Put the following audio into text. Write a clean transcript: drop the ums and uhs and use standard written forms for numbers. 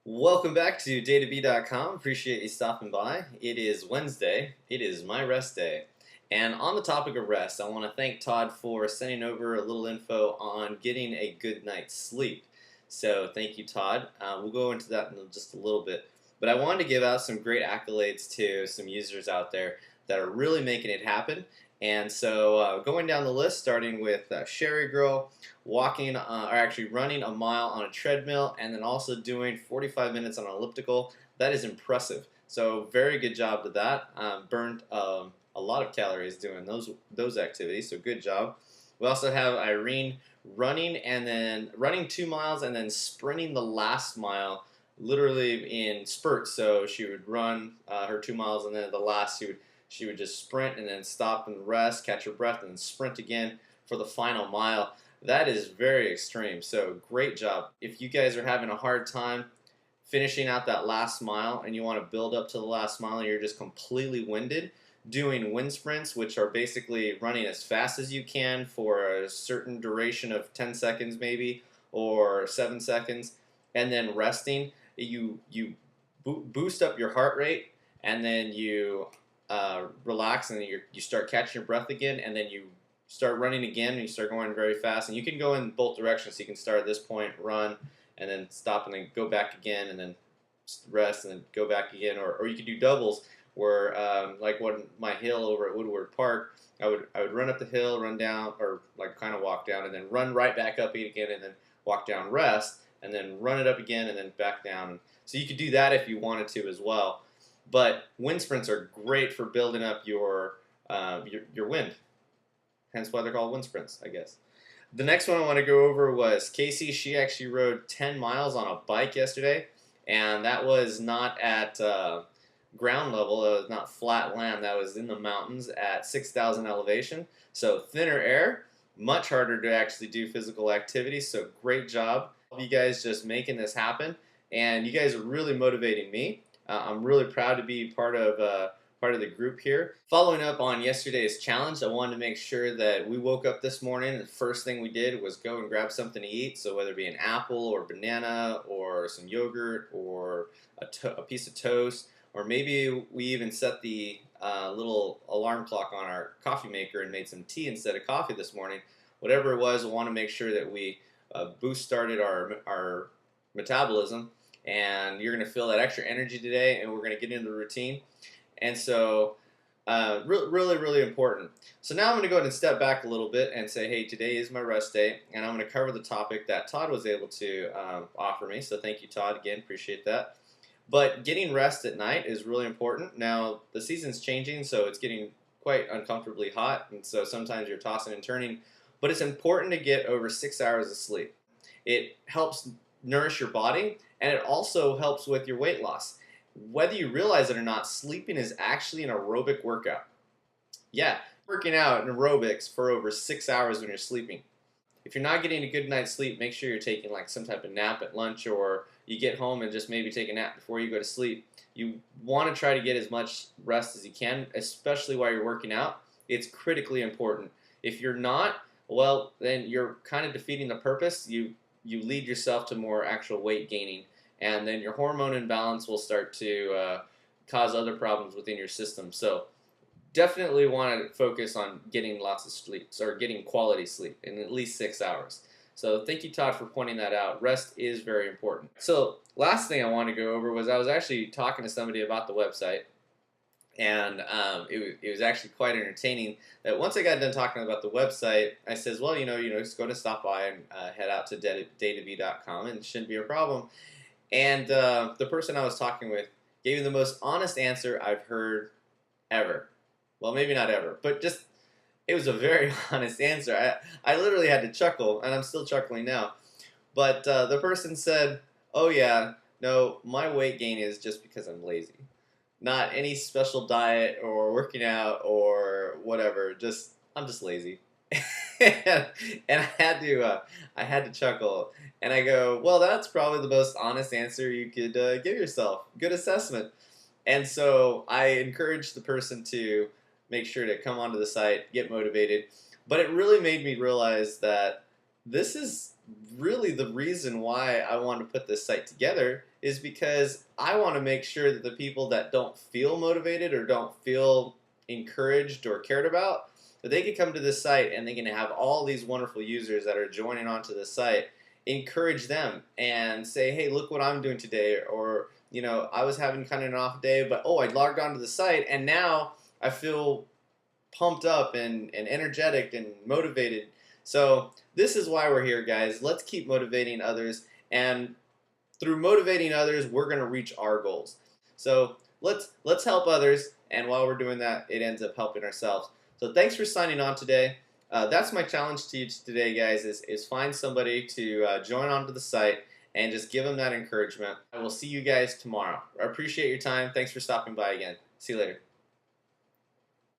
Welcome back to Day2Be.com. Appreciate you stopping by. It is Wednesday. It is my rest day. And on the topic of rest, I want to thank Todd for sending over a little info on getting a good night's sleep. So thank you, Todd. We'll go into that in just a little bit. But I wanted to give out some great accolades to some users out there that are really making it happen. And so going down the list, starting with Sherry Girl, walking or actually running a mile on a treadmill, and then also doing 45 minutes on an elliptical. That is impressive. So very good job to that. Burned a lot of calories doing those activities. So good job. We also have Irene running 2 miles and then sprinting the last mile, literally in spurts. So she would run her 2 miles, and then at the last she would just sprint and then stop and rest, catch her breath, and then sprint again for the final mile. That is very extreme, so great job. If you guys are having a hard time finishing out that last mile and you want to build up to the last mile and you're just completely winded, doing wind sprints, which are basically running as fast as you can for a certain duration of 10 seconds maybe, or 7 seconds, and then resting, you boost up your heart rate, and then you relax, and then you start catching your breath again, and then you start running again, and you start going very fast. And you can go in both directions. So you can start at this point, run, and then stop, and then go back again, and then rest, and then go back again. Or you could do doubles, where like what my hill over at Woodward Park, I would run up the hill, run down, or like kind of walk down, and then run right back up again, and then walk down, rest, and then run it up again, and then back down. So you could do that if you wanted to as well. But wind sprints are great for building up your wind. Hence why they're called wind sprints, I guess. The next one I want to go over was Casey. She actually rode 10 miles on a bike yesterday, and that was not at ground level. It was not flat land. That was in the mountains at 6,000 elevation. So thinner air, much harder to actually do physical activity. So great job. You guys just making this happen, and you guys are really motivating me. I'm really proud to be part of the group here. Following up on yesterday's challenge, I wanted to make sure that we woke up this morning and the first thing we did was go and grab something to eat. So whether it be an apple or banana or some yogurt or a piece of toast, or maybe we even set the little alarm clock on our coffee maker and made some tea instead of coffee this morning. Whatever it was, I want to make sure that we boost started our metabolism. And you're going to feel that extra energy today, and we're going to get into the routine. And so really, really important. So now I'm going to go ahead and step back a little bit and say, hey, today is my rest day, and I'm going to cover the topic that Todd was able to offer me. So thank you, Todd, again, appreciate that. But getting rest at night is really important. Now, the season's changing, so it's getting quite uncomfortably hot, and so sometimes you're tossing and turning. But it's important to get over 6 hours of sleep. It helps nourish your body, and it also helps with your weight loss. Whether you realize it or not, sleeping is actually an aerobic workout. Yeah, working out in aerobics for over 6 hours when you're sleeping. If you're not getting a good night's sleep, make sure you're taking like some type of nap at lunch, or you get home and just maybe take a nap before you go to sleep. You want to try to get as much rest as you can, especially while you're working out. It's critically important. If you're not, well, then you're kind of defeating the purpose. You lead yourself to more actual weight gaining, and then your hormone imbalance will start to cause other problems within your system. So definitely want to focus on getting lots of sleep, or getting quality sleep in at least 6 hours. So thank you, Todd, for pointing that out. Rest is very important. So last thing I want to go over was I was actually talking to somebody about the website, and it was actually quite entertaining that once I got done talking about the website, I says, well, just going to stop by and head out to Day2Be.com, and it shouldn't be a problem. And the person I was talking with gave me the most honest answer I've heard ever. Well, maybe not ever, but just, it was a very honest answer. I literally had to chuckle, and I'm still chuckling now. But the person said, oh yeah, no, my weight gain is just because I'm lazy. Not any special diet or working out or whatever. I'm just lazy. and I had to chuckle, and I go, well, that's probably the most honest answer you could give yourself. Good assessment. And so I encouraged the person to make sure to come onto the site, get motivated. But it really made me realize that this is really the reason why I want to put this site together is because I want to make sure that the people that don't feel motivated or don't feel encouraged or cared about, that they can come to this site and they can have all these wonderful users that are joining onto the site, encourage them and say, hey, look what I'm doing today, or I was having kind of an off day, but oh, I logged onto the site and now I feel pumped up and energetic and motivated. So this is why we're here, guys. Let's keep motivating others, and through motivating others, we're going to reach our goals. So let's help others, and while we're doing that, it ends up helping ourselves. So thanks for signing on today. That's my challenge to you today, guys, is find somebody to join onto the site and just give them that encouragement. I will see you guys tomorrow. I appreciate your time. Thanks for stopping by again. See you later.